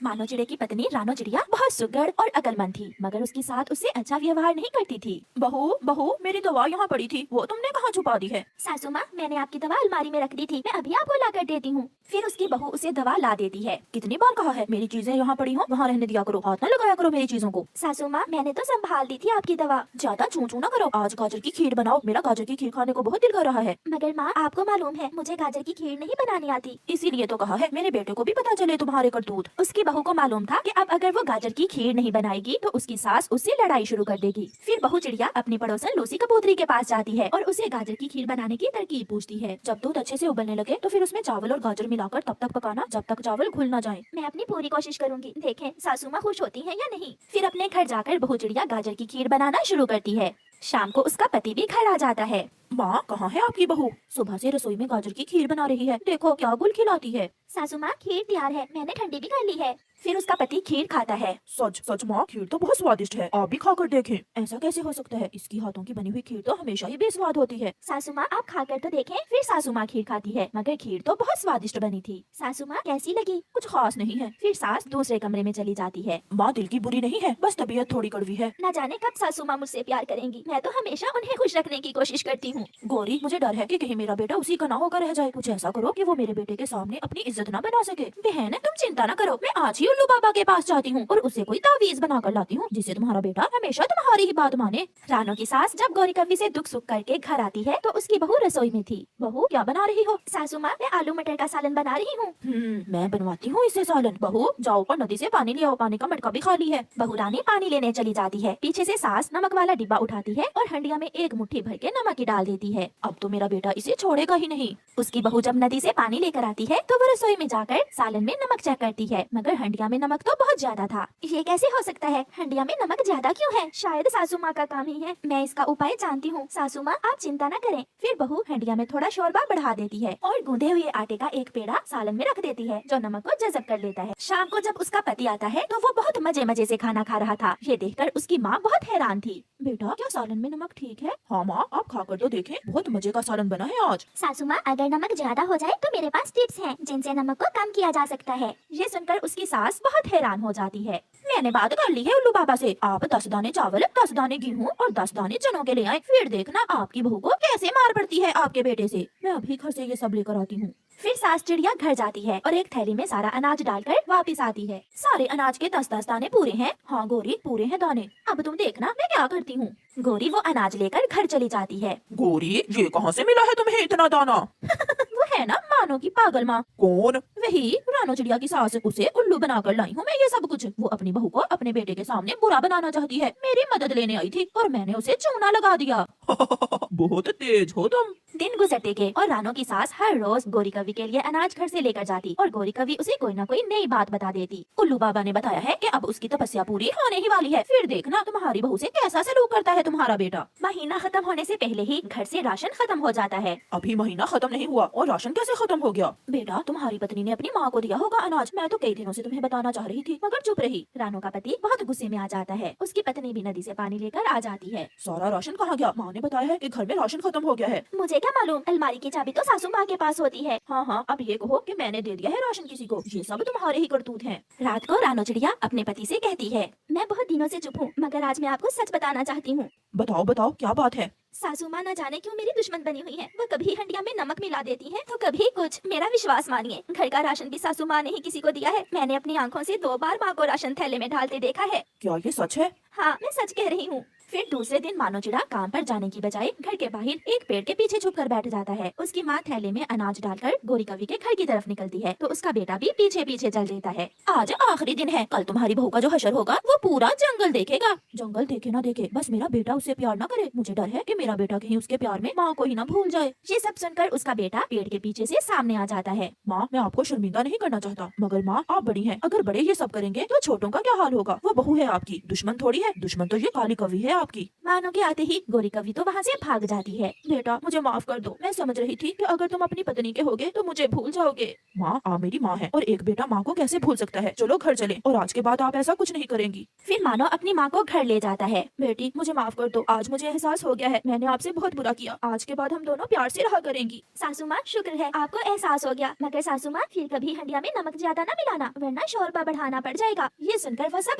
मानो चिड़े की पत्नी रानो चिड़िया बहुत सुगढ़ और अकलमंद थी, मगर उसकी सास उससे अच्छा व्यवहार नहीं करती थी। बहू बहू, मेरी दवा यहाँ पड़ी थी, वो तुमने कहाँ छुपा दी है? सासू माँ, मैंने आपकी दवा अलमारी में रख दी थी, मैं अभी आपको ला कर देती हूँ। फिर उसकी बहू उसे दवा ला देती है। कितनी बार कहा है मेरी चीजें यहाँ पड़ी हो वहाँ रहने दिया करो, हाथ न लगाया करो मेरी चीजों को। सासू माँ, मैंने तो संभाल दी थी आपकी दवा। ज्यादा चू चू न करो, आज गाजर की खीर बनाओ, मेरा गाजर की खीर खाने को बहुत दिल कर रहा है। मगर माँ, आपको मालूम है मुझे गाजर की खीर नहीं बनानी आती। इसीलिए तो कहा है मेरे बेटे को भी पता चले तुम्हारे करतूत। उसकी बहू को मालूम था कि अब अगर वो गाजर की खीर नहीं बनाएगी तो उसकी सास उससे लड़ाई शुरू कर देगी। फिर बहू चिड़िया अपनी पड़ोसन लूसी कबूतरी के पास जाती है और उसे गाजर की खीर बनाने की तरकीब पूछती है। जब दूध अच्छे से उबलने लगे तो फिर उसमें चावल और गाजर मिलाकर तब तक पकाना जब तक चावल घुल न जाए। मैं अपनी पूरी कोशिश करूंगी, देखें सासू माँ खुश होती है या नहीं। फिर अपने घर जाकर बहू चिड़िया गाजर की खीर बनाना शुरू करती है। शाम को उसका पति भी घर आ जाता है। माँ, कहाँ है आपकी बहू? सुबह से रसोई में गाजर की खीर बना रही है, देखो क्या गुल खिलाती है। सासू माँ, खीर तैयार है, मैंने ठंडी भी कर ली है। फिर उसका पति खीर खाता है। सच सच माँ, खीर तो बहुत स्वादिष्ट है, आप भी खाकर देखें। ऐसा कैसे हो सकता है? इसकी हाथों की बनी हुई खीर तो हमेशा ही बेस्वाद होती है। सासू माँ, आप खाकर तो देखें। फिर सासू माँ खीर खाती है, मगर खीर तो बहुत स्वादिष्ट बनी थी। सासू माँ, कैसी लगी? कुछ खास नहीं है। फिर सास दूसरे कमरे में चली जाती है। माँ दिल की बुरी नहीं है, बस तबीयत थोड़ी कड़वी है। न जाने कब सासू माँ मुझसे प्यार करेंगी, मैं तो हमेशा उन्हें खुश रखने की कोशिश करती हूँ। गौरी, मुझे डर है कि कहीं मेरा बेटा उसी का ना होकर रह जाए। कुछ ऐसा करो कि वो मेरे बेटे के सामने अपनी इज्जत ना बना सके। बहन, तुम चिंता न करो, मैं आज ही उल्लू बाबा के पास जाती हूँ और उसे कोई तावीज बना कर लाती हूँ जिससे तुम्हारा बेटा हमेशा तुम्हारी ही बात माने। रानो की सास जब गौरी कवि से दुख सुख करके घर आती है तो उसकी बहू रसोई में थी। बहू, क्या बना रही हो? सासू माँ, मैं आलू मटर का सालन बना रही हूँ। मैं बनवाती हूँ इससे सालन। बहू जाओ और नदी से पानी ले आओ, पानी का मटका भी खाली है। बहू रानी पानी लेने चली जाती है। पीछे से सास नमक वाला डिब्बा उठाती है और हंडिया में एक मुट्ठी भर के नमक ही डाल देती है। अब तो मेरा बेटा इसे छोड़ेगा ही नहीं। उसकी बहू जब नदी से पानी लेकर आती है तो वो रसोई में जाकर सालन में नमक चेक करती है, मगर हंडिया में नमक तो बहुत ज्यादा था। ये कैसे हो सकता है? हंडिया में नमक ज्यादा क्यों है? शायद सासू माँ का काम ही है, मैं इसका उपाय जानती हूँ। सासू माँ, आप चिंता न करें। फिर बहू हंडिया में थोड़ा शोरबा बढ़ा देती है और गूंदे हुए आटे का एक पेड़ा सालन में रख देती है, जो नमक को जज़ब कर लेता है। शाम को जब उसका पति आता है तो वो बहुत मजे मजे से खाना खा रहा था। ये देखकर उसकी माँ बहुत हैरान थी। बेटा, क्या सालन में नमक ठीक है? हाँ माँ, आप खाकर तो देखें, बहुत मजे का सालन बना है आज। सासू माँ, अगर नमक ज्यादा हो जाए तो मेरे पास टिप्स हैं जिनसे नमक को कम किया जा सकता है। ये सुनकर उसकी सास बहुत हैरान हो जाती है। मैंने बात कर ली है उल्लू बाबा से, आप 10 दाने चावल, 10 दाने गेहूँ और 10 दाने चनों के ले आए। फिर देखना आपकी बहू को कैसे मार पड़ती है आपके बेटे से। मैं अभी घर से ये सब लेकर आती हूँ। फिर सास चिड़िया घर जाती है और एक थैली में सारा अनाज डालकर वापस आती है। सारे अनाज के 10-10 दाने पूरे हैं? हाँ गौरी, पूरे हैं दाने। अब तुम देखना मैं क्या करती हूँ। गौरी वो अनाज लेकर घर चली जाती है। गौरी, ये कहाँ से मिला है तुम्हें इतना दाना? वो है ना मानो की पागल माँ। कौन? वही रानो चिड़िया की सास। उसे उल्लू बनाकर लाई हूँ मैं ये सब कुछ। वो अपनी बहू को अपने बेटे के सामने बुरा बनाना चाहती है। मेरी मदद लेने आई थी और मैंने उसे चूना लगा दिया। बहुत तेज हो तुम। दिन गुजरते गए और रानो की सास हर रोज गौरी कवि के लिए अनाज घर से लेकर जाती और गौरी कवि उसे कोई न कोई नई बात बता देती। उल्लू बाबा ने बताया है कि अब उसकी तपस्या पूरी होने ही वाली है। फिर देखना तुम्हारी बहू से कैसा सलूक करता है तुम्हारा बेटा। महीना खत्म होने से पहले ही घर से राशन खत्म हो जाता है। अभी महीना खत्म नहीं हुआ और राशन कैसे खत्म हो गया? बेटा, तुम्हारी पत्नी ने अपनी माँ को दिया होगा अनाज। मैं तो कई दिनों से तुम्हें बताना चाह रही थी मगर चुप रही। रानो का पति बहुत गुस्से में आ जाता है। उसकी पत्नी भी नदी से पानी लेकर आ जाती है। सारा राशन कहाँ गया? माँ ने बताया है कि घर में राशन खत्म हो गया है। मुझे क्या मालूम, अलमारी की चाबी तो सासू माँ के पास होती है। हाँ, अब ये कहो कि मैंने दे दिया है राशन किसी को। ये सब तुम्हारे ही करतूत हैं। रात को रानो चिड़िया अपने पति से कहती है, मैं बहुत दिनों से चुप हूँ मगर आज मैं आपको सच बताना चाहती हूँ। बताओ बताओ, क्या बात है? सासू माँ न जाने क्यों मेरी दुश्मन बनी हुई है। वो कभी हंडिया में नमक मिला देती है तो कभी कुछ। मेरा विश्वास मानिए, घर का राशन भी सासू माँ ने ही किसी को दिया है। मैंने अपनी आंखों से 2 बार माँ को राशन थैले में डालते देखा है। क्या ये सच है? हाँ, मैं सच कह रही हूँ। फिर दूसरे दिन मानो चिड़ा काम पर जाने की बजाय घर के बाहर एक पेड़ के पीछे छुप कर बैठ जाता है। उसकी माँ थैले में अनाज डालकर गौरी कवि के घर की तरफ निकलती है तो उसका बेटा भी पीछे पीछे चल देता है। आज आखिरी दिन है, कल तुम्हारी बहू का जो हशर होगा वो पूरा जंगल देखेगा। जंगल देखे ना देखे, बस मेरा बेटा उससे प्यार ना करे। मुझे डर है कि मेरा बेटा कहीं उसके प्यार में माँ को ही ना भूल जाए। ये सब सुनकर उसका बेटा पेड़ के पीछे से सामने आ जाता है। माँ, मैं आपको शर्मिंदा नहीं करना चाहता मगर माँ, आप बड़ी हैं, अगर बड़े ये सब करेंगे तो छोटों का क्या हाल होगा? वो बहू है आपकी, दुश्मन थोड़ी है। दुश्मन तो ये काली कवि है आपकी। मानो के आते ही गोरी कवि तो वहाँ से भाग जाती है। बेटा मुझे माफ कर दो, मैं समझ रही थी कि अगर तुम अपनी पत्नी के होगे तो मुझे भूल जाओगे। माँ आ मेरी माँ है और एक बेटा माँ को कैसे भूल सकता है। चलो घर चले और आज के बाद आप ऐसा कुछ नहीं करेंगी। फिर मानो अपनी माँ को घर ले जाता है। बेटी मुझे माफ कर दो, आज मुझे एहसास हो गया है मैंने आपसे बहुत बुरा किया। आज के बाद हम दोनों प्यार से रहा करेंगी। सासू माँ शुक्र है आपको एहसास हो गया, मगर सासू माँ फिर कभी हंडिया में नमक ज्यादा न मिलाना वरना शोरबा बढ़ाना पड़ जाएगा। ये सुनकर वो सब